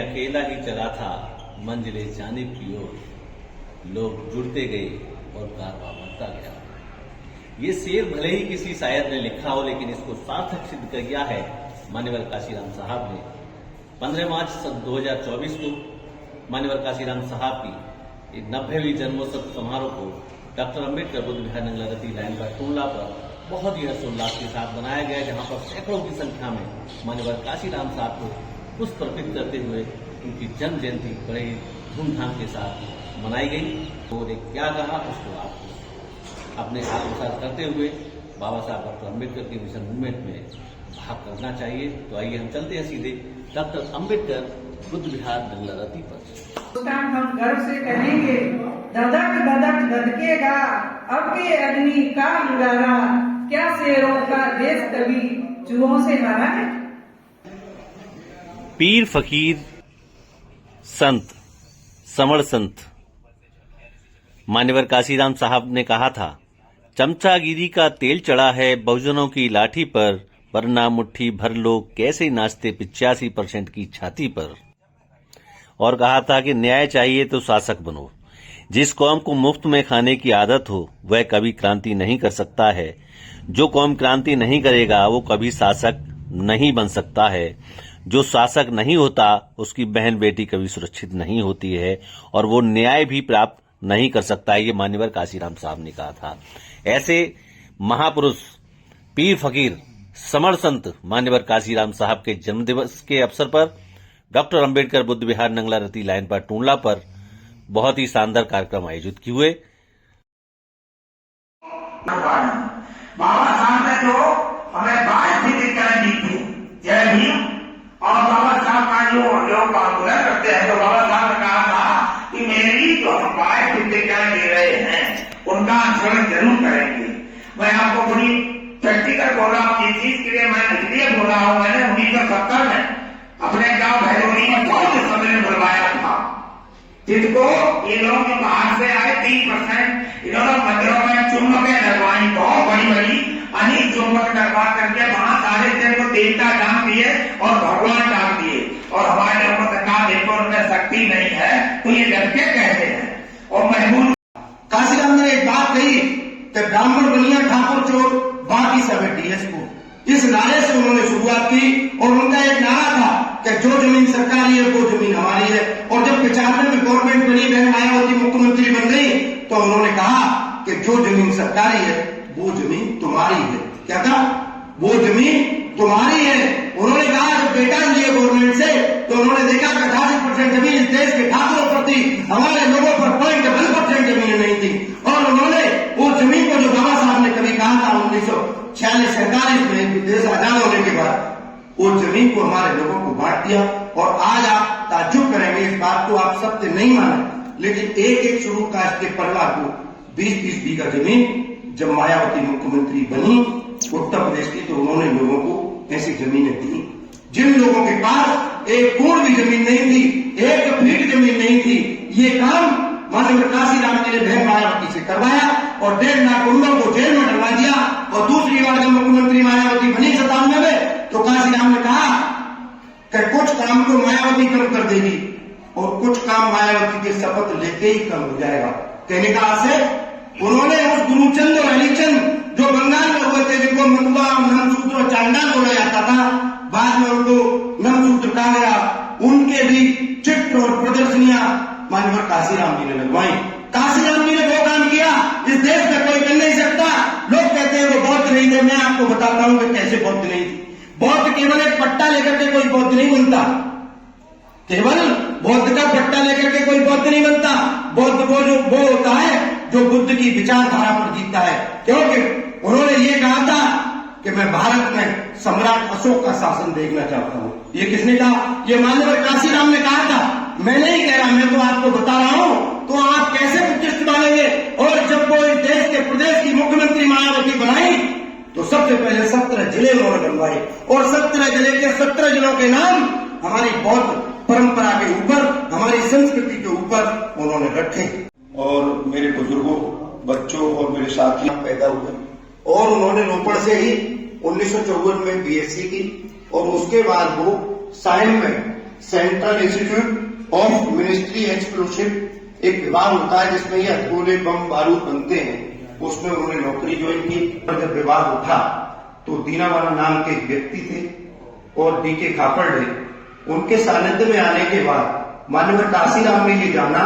अकेला ही चला था मंजिले जानिब की ओर, लोग जुड़ते गए और कारवां बढ़ता गया। ये शेर भले ही किसी शायर ने लिखा हो, लेकिन इसको सार्थक सिद्ध कर गया है मान्यवर काशीराम साहब ने। 15 मार्च सन 2024 को मान्यवर काशीराम साहब की 90वीं जन्मोत्सव समारोह को डॉक्टर अम्बेडकर बुद्ध विहार नंगला रती लाइन पर टूला पर बहुत ही हर्षोल्लास के साथ बनाया गया, जहां पर सैकड़ों की संख्या में मान्यवर काशीराम साहब को पुष्प अर्पित करते हुए उनकी जन्म जयंती बड़े धूमधाम के साथ मनाई गई। उन्होंने क्या कहा उसको आपको अपने आत्मसात करते हुए बाबा साहब डॉक्टर अम्बेडकर के मिशन मूवमेंट में भाग करना चाहिए। तो आइए हम चलते हैं सीधे डॉक्टर अम्बेडकर बुद्ध विहार नंगला रती पर। हम गर्व से कहेंगे, धधक धधक धधकेगा अब के अग्नि का अंगारा, क्या शेरों का देश कभी चूहों से हारा है। पीर फकीर संत समण संत मान्यवर काशीराम साहब ने कहा था, चमचागिरी का तेल चढ़ा है बहुजनों की लाठी पर, वरना मुट्ठी भर लोग कैसे नाचते 85% की छाती पर। और कहा था कि न्याय चाहिए तो शासक बनो। जिस कौम को मुफ्त में खाने की आदत हो वह कभी क्रांति नहीं कर सकता है। जो कौम क्रांति नहीं करेगा वो कभी शासक नहीं बन सकता है। जो शासक नहीं होता उसकी बहन बेटी कभी सुरक्षित नहीं होती है और वो न्याय भी प्राप्त नहीं कर सकता है। ये मान्यवर काशीराम साहब ने कहा था। ऐसे महापुरुष पीर फकीर समण संत मान्यवर काशीराम साहब के जन्मदिवस के अवसर पर डॉक्टर अम्बेडकर बुद्ध विहार नंगला रती लाइन पर टूंडला पर बहुत ही शानदार कार्यक्रम आयोजित किए हुए। बाबा साहब ने जो हमें बात भी दिखाई दी थी, जय भीम, और बाबा साहब का जो लोग आंदोलन करते हैं, तो बाबा साहब ने कहा था कि मेरी जो हम बात भी दिखाई दे रहे हैं उनका अनुसरण जरूर करेंगे। मैं आपको बड़ी प्रैक्टिकल बोल रहा हूँ, इस चीज के लिए मैं इसलिए बोल रहा हूँ, मैंने 1970 में अपने गांव भैरवनी में बहुत सम्मेलन बुलवाया था, जिसको ये लोग जो बाहर से आए 3% इन्होंने मंदिरों में चुम्बकें लगवाई, बहुत बड़ी बड़ी अनेक चुम्बक लगवा करके वहां सारे दिन को देवता डाल दिए और भगवान डाल दिए, और हमारे लोगों से कहा देखो उनमें शक्ति नहीं है तो ये लड़के कहते हैं। और महमूद काशीराम ने एक बात कही कि ब्राह्मण बनिया ठाकुर चोर बाकी सब डीएसपी। इस नारे से उन्होंने शुरुआत की और उनका एक नारा था कि जो जमीन सरकारी है वो जमीन हमारी है। और जब 95 में गवर्नमेंट बनी, बहन मायावती मुख्यमंत्री बन गई, तो उन्होंने कहा कि जो जमीन सरकारी है वो जमीन तुम्हारी है। क्या कहा? वो जमीन तुम्हारी है। उन्होंने कहा जब बेटा लिए गवर्नमेंट से, तो उन्होंने देखा कि 88% जमीन इस देश के ठाकुरों पर थी, हमारे लोगों पर 0.1% जमीन नहीं थी। और उन्होंने वो जमीन को जो बाबा साहब ने कभी कहा था 1946-47 में देश आजाद होने के बाद, वो जमीन को हमारे लोगों को बांट दिया। और आज आप ताज्जुब करेंगे, इस बात को आप सत्य नहीं माने, लेकिन एक शेड्यूल कास्ट के परिवार को 20-20 बीघा जमीन जब मायावती मुख्यमंत्री बनी उत्तर प्रदेश की, तो उन्होंने लोगों को ऐसी जमीनें दी। जिन लोगों के पास एक कूड़ भी जमीन नहीं थी, 1 फीट जमीन नहीं थी, ये काम माननीय काशीराम जी ने बहन मायावती से करवाया और 1.5 लाख गुंडों को जेल में डलवा दिया। और दूसरी बार जब मुख्यमंत्री मायावती बनी 97 में, तो काशीराम ने कहा कि कुछ काम को मायावती कम कर देगी और कुछ काम मायावती के शपथ लेते ही कम हो जाएगा। कहने का आशय, उन्होंने उस गुरुचंद और हरिचंद जो बंगाल में हुए थे, जिनको मथुआ, नमसूत्र और चांडाल बोला जाता था, बाद में उनको नमसूत्र कहा गया, उनके भी चित्र और प्रदर्शनियां माननीय काशीराम जी ने लगवाई। काशीराम जी ने वो काम किया इस देश में कोई कर नहीं सकता। लोग कहते हैं वो बौद्ध नहीं थे, मैं आपको बताता हूं कि कैसे बौद्ध नहीं थी। बौद्ध केवल एक पट्टा लेकर के कोई बौद्ध नहीं बनता, केवल बौद्ध का पट्टा लेकर के कोई बौद्ध नहीं बनता। बौद्ध वो होता है जो बुद्ध की विचारधारा पर जीता है। क्योंकि उन्होंने ये कहा था कि मैं भारत में सम्राट अशोक का शासन देखना चाहता हूं। ये किसने कहा? ये मान्यवर काशीराम ने कहा था। मैं नहीं कह रहा, मैं तो आपको बता रहा हूं। तो आप कैसे बुद्धिस्ट मानेंगे? और जब वो इस देश के प्रदेश की मुख्यमंत्री मायावती बनाई, तो सबसे पहले 17 जिले उन्होंने बनवाए और 17 जिले के 17 जिलों के नाम हमारी बौद्ध परंपरा के ऊपर, हमारी संस्कृति के ऊपर उन्होंने रखे। और मेरे बुजुर्गों, बच्चों और मेरे साथियों पैदा हुए और उन्होंने रोपड़ से ही 1954 में बीएससी की और उसके बाद वो साइम में central institute of ministry explosive, एक विभाग होता है जिसमें ये हथगोले बम बारूद बनते हैं, उसमें उन्होंने नौकरी ज्वाइन की। और जब विवाद उठा तो दीनावाला नाम के एक व्यक्ति थे और डीके खापड़े, उनके सानिध्य में आने के बाद माननीय काशीराम ने ये जाना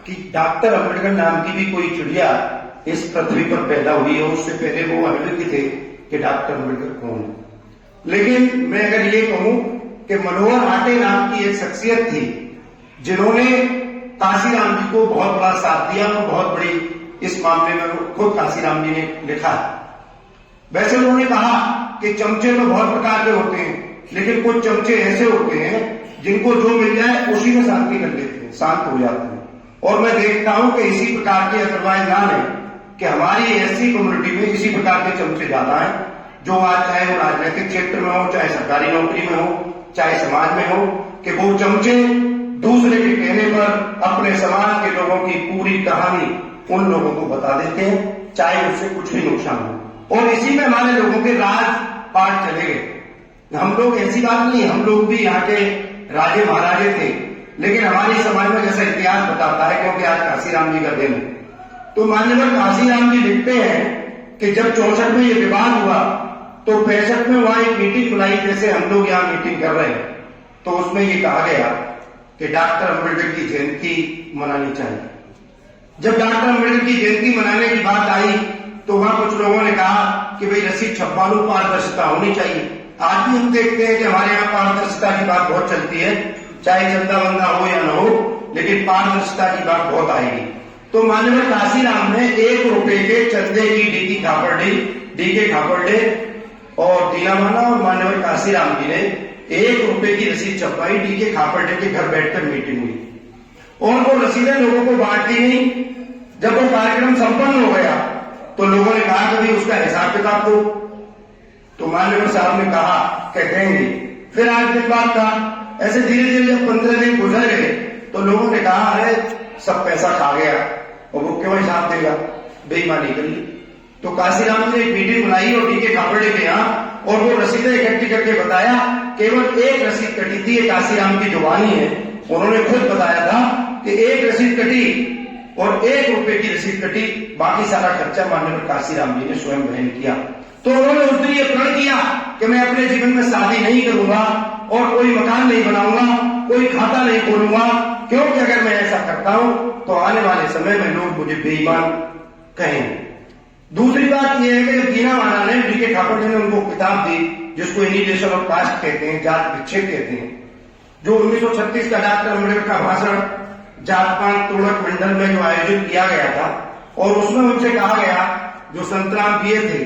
कि डॉक्टर अम्बेडकर नाम की भी कोई चिड़िया इस पृथ्वी पर पैदा हुई है। उससे पहले वो अनभिज्ञ थे कि डॉक्टर अम्बेडकर कौन है। लेकिन मैं अगर ये कहूं कि मनोहर आटे नाम की एक शख्सियत थी जिन्होंने काशीराम जी को बहुत बड़ा साथ दिया और बहुत बड़ी इस मामले में खुद काशीराम जी ने लिखा। वैसे उन्होंने कहा कि चमचे तो बहुत प्रकार के होते हैं, लेकिन कुछ चमचे ऐसे होते हैं जिनको जो मिल जाए उसी में शांति कर लेते हैं, शांत हो जाते हैं। और मैं देखता हूं कि इसी प्रकार के अतरवाईजान है कि हमारी एससी कम्युनिटी में इसी प्रकार के चमचे ज्यादा हैं, जो आज चाहे वो राजनीतिक क्षेत्र में हो, चाहे सरकारी नौकरी में हो, चाहे समाज में हो, कि वो चमचे दूसरे के कहने पर अपने समाज के लोगों की पूरी कहानी उन लोगों को बता देते हैं, चाहे उससे कुछ भी नुकसान हो। और इसी में हमारे लोगों के राज पाठ चले गए। हम लोग ऐसी बात नहीं, हम लोग भी यहाँ के राजे महाराजे थे, लेकिन हमारी समाज में जैसा इतिहास बताता है, क्योंकि आज काशीराम जी का दिन है, तो माननीय काशीराम जी लिखते हैं कि जब 64 में ये विवाद हुआ तो 65 में वहां एक मीटिंग बुलाई, जैसे हम लोग यहाँ मीटिंग कर रहे हैं, तो उसमें ये कहा गया कि डॉक्टर अम्बेडकर की जयंती मनानी चाहिए। जब डॉक्टर अम्बेडकर की जयंती मनाने की बात आई तो वहां कुछ लोगों ने कहा कि भाई रसीद छपवा लो, पारदर्शिता होनी चाहिए। आज भी हम देखते हैं कि हमारे यहाँ पारदर्शिता की बात बहुत चलती है, चाहे चंदा बंदा हो या न हो, लेकिन पारदर्शिता की बात बहुत आएगी। तो माननीय काशीराम ने 1 रुपए के चंदे की डीके खापड़े और दीनावाला और माननीय काशीराम जी ने 1 रुपए की रसीद छपवाई। डीके खापड़े के घर बैठकर मीटिंग हुई और वो रसीदें लोगों को बांट दी गई। जब वो कार्यक्रम संपन्न हो गया तो लोगों ने कहा कि भाई उसका हिसाब किताब दो, तो माननीय साहब ने कहा कि देंगे। फिर 8 दिन बाद कहा। ऐसे धीरे धीरे जब 15 दिन गुजर गए तो लोगों ने कहा अरे सब पैसा खा गया और वो क्यों हिसाब देगा, बेईमानी करी। तो काशीराम ने एक मीटिंग बुलाई और डीके खापड़े के यहाँ, और वो रसीदें इकट्ठी करके बताया केवल 1 रसीद कटी थी। ये काशीराम की जुबानी है, उन्होंने खुद बताया था कि 1 रसीद कटी और 1 रुपए की रसीद कटी, बाकी सारा खर्चा माननीय काशीराम जी ने स्वयं वहन किया। तो उन्होंने उस दिन ये प्रण किया कि मैं अपने जीवन में शादी नहीं करूंगा और कोई मकान नहीं बनाऊंगा, कोई खाता नहीं खोलूंगा, क्योंकि अगर मैं ऐसा करता हूं तो आने वाले समय में लोग मुझे बेईमान कहेंगे। दूसरी बात यह है कि जब दीनावाला ने डीके खापड़े ने उनको किताब दी जिसको इनिशिएशन ऑफ कास्ट कहते हैं, जात विच्छेद कहते हैं, जो 1936 का डॉक्टर अम्बेडकर का भाषण जात पात तोड़क मंडल में जो आयोजित किया गया था, और उसमें उनसे कहा गया, जो संतराम पिए थे,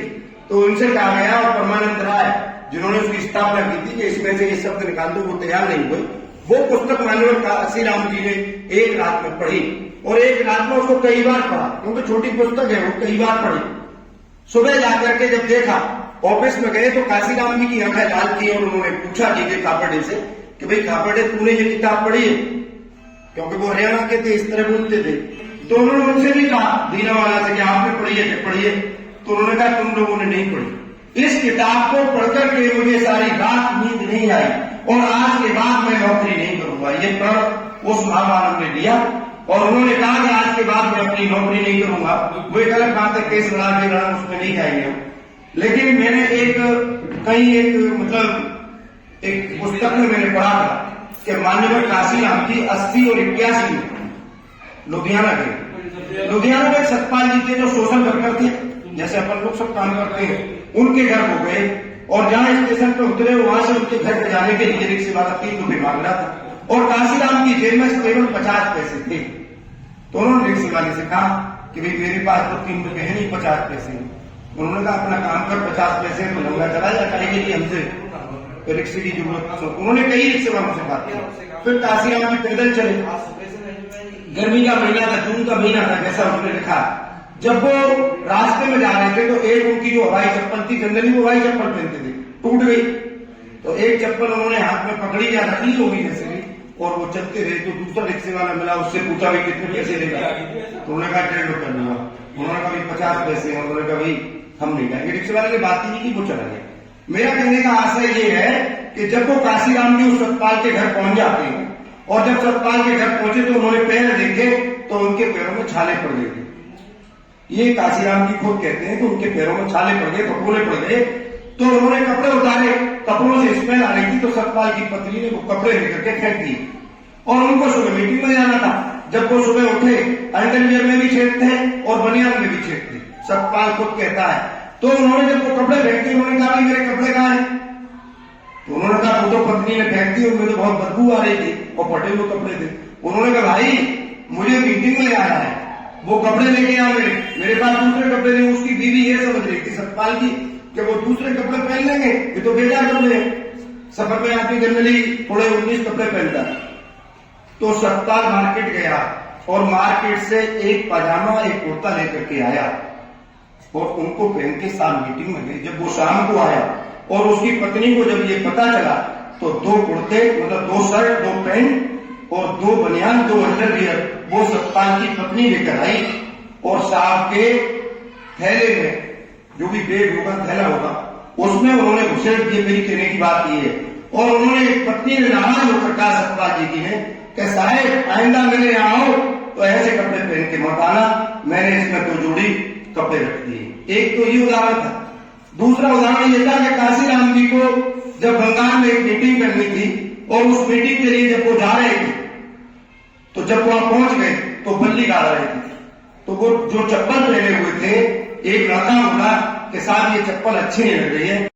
तो उनसे कहा गया, और परमानंद राय जिन्होंने उसकी स्थापना की थी कि इसमें से ये शब्द निकाल दो, वो तैयार नहीं हुए। वो पुस्तक माननीय काशीराम जी ने एक रात में पढ़ी और एक रात में उसको कई बार पढ़ा, क्योंकि छोटी पुस्तक है, वो कई बार पढ़ी। सुबह जाकर के जब देखा, ऑफिस में गए तो काशीराम जी की आंखें लाल की और उन्होंने पूछा डीके खापड़े से कि भाई खापड़े तूने ये किताब पढ़ी है, क्योंकि वो हरियाणा के थे, इस तरह बोलते थे। तो उन्होंने उनसे भी कहा दीनावाला से कि आपने पढ़ी है कि पढ़ी है, तो उन्होंने कहा तुम लोगों ने नहीं पढ़ी। इस किताब को पढ़कर के मुझे सारी रात नींद नहीं आई और आज के बाद मैं नौकरी नहीं करूंगा। ये प्रण उस महामानव ने लिया और उन्होंने कहा कि आज के बाद मैं अपनी नौकरी नहीं करूंगा। वो एक अलग बात है, केस लड़ा के लड़ा, उसमें नहीं जाएंगे। लेकिन मैंने एक पुस्तक में मैंने पढ़ा था कि माननीय काशीराम की 80 और 81 में लुधियाना में सतपाल जी थे जो सोशल वर्कर थे, जैसे अपन लोग सब काम करते हैं, उनके घर हो गए और जहां स्टेशन पे उतरे वहां से उनके घर पे जाने के लिए रिक्शे वाला 3 रुपए मांग रहा था और काशीराम की जेब में केवल 50 पैसे थे। तो उन्होंने रिक्शे वाले से कहा कि भाई मेरे पास तो 3 रुपए है नहीं, 50 पैसे। उन्होंने कहा अपना काम कर, 50 पैसे तो लंबा चला जाए के लिए हमसे रिक्शे की जरूरत। उन्होंने कई रिक्शे वालों से बात की। फिर काशीराम जी पैदल चले, गर्मी का महीना था, जून का महीना था, जैसा उन्होंने लिखा। जब वो रास्ते में जा रहे थे तो एक उनकी जो हवाई चप्पल थी, जनरली वो हवाई चप्पल पहनते थे, टूट गई। तो एक चप्पल उन्होंने हाथ में पकड़ी, या रखी होगी जैसे भी, और वो चलते रहे। तो दूसरा रिक्शे वाला मिला, उससे पूछा भाई कितने पैसे लेगा, तो उन्होंने कहा 1.5 रुपए लूंगा। उन्होंने कहा भाई 50 पैसे, उन्होंने कहा भाई हम नहीं जाएंगे। रिक्शे वाले ने बात ही नहीं की, वो चला गया। मेरा कहने का आशय ये है कि जब वो काशीराम जी उस सतपाल के घर पहुंच जाते हैं और जब सतपाल के घर पहुंचे तो उन्होंने पैर देखे तो उनके पैरों में छाले पड़ गए थे। ये काशीराम जी खुद कहते हैं कि उनके पैरों में छाले पड़ गए, फफोले पड़ गए। तो उन्होंने कपड़े उतारे, कपड़ों से स्मेल आ रही थी, तो सतपाल की पत्नी ने वो कपड़े लेकर के फेंक दिए और उनको सुबह मीटिंग में जाना था। जब वो सुबह उठे, अंडरवियर में भी छेदते हैं और बनियान में भी छेदते, सतपाल खुद कहता है। तो उन्होंने जब वो कपड़े फेंके, उन्होंने कहा भाई मेरे कपड़े कहाँ हैं? तो उन्होंने कहा वो तो पत्नी ने फेंक दी, उनमें तो बहुत बदबू आ रही थी और फटे हुए कपड़े थे। उन्होंने कहा भाई मुझे मीटिंग में आना है, वो कपड़े लेके आओ, मेरे पास दूसरे कपड़े नहीं। उसकी बीवी ये समझ रही थी सतपाल की कि वो दूसरे कपड़े पहन लेंगे, ये तो बेकार कपड़े हैं। सफर में आदमी जनरली थोड़े 19 कपड़े पहनता है। तो सतपाल मार्केट गया और मार्केट से एक पाजामा एक कुर्ता लेकर के आया और उनको पहन के साथ मीटिंग में गई। जब वो शाम को आया और उसकी पत्नी को जब ये पता चला तो 2 कुर्ते, मतलब 2 शर्ट, 2 पैंट और 2 बनियान, 2 अंडरवियर वो सतपाल की पत्नी लेकर आई और साहब के थैले में, जो भी बैग होगा, थैला होगा, उसमें उन्होंने घुसेड़ दिए। मेरी कहने की बात ये है। और उन्होंने पत्नी ने नाराज होकर कहा सतपाल जी की ने कि साहेब आइंदा मेरे यहाँ आओ तो ऐसे कपड़े पहन के मत आना, मैंने इसमें 2 जोड़ी कपड़े रख दिए। एक तो ये उदाहरण था। दूसरा उदाहरण ये था कि काशीराम जी को जब बंगाल में एक मीटिंग करनी थी और उस मीटिंग के लिए जब वो जा रहे थे तो जब वहां पहुंच गए तो बल्ली गा रहे थे। तो वो जो चप्पल पहने हुए थे, एक लड़का बोला कि साहब ये चप्पल अच्छी नहीं लग रही है।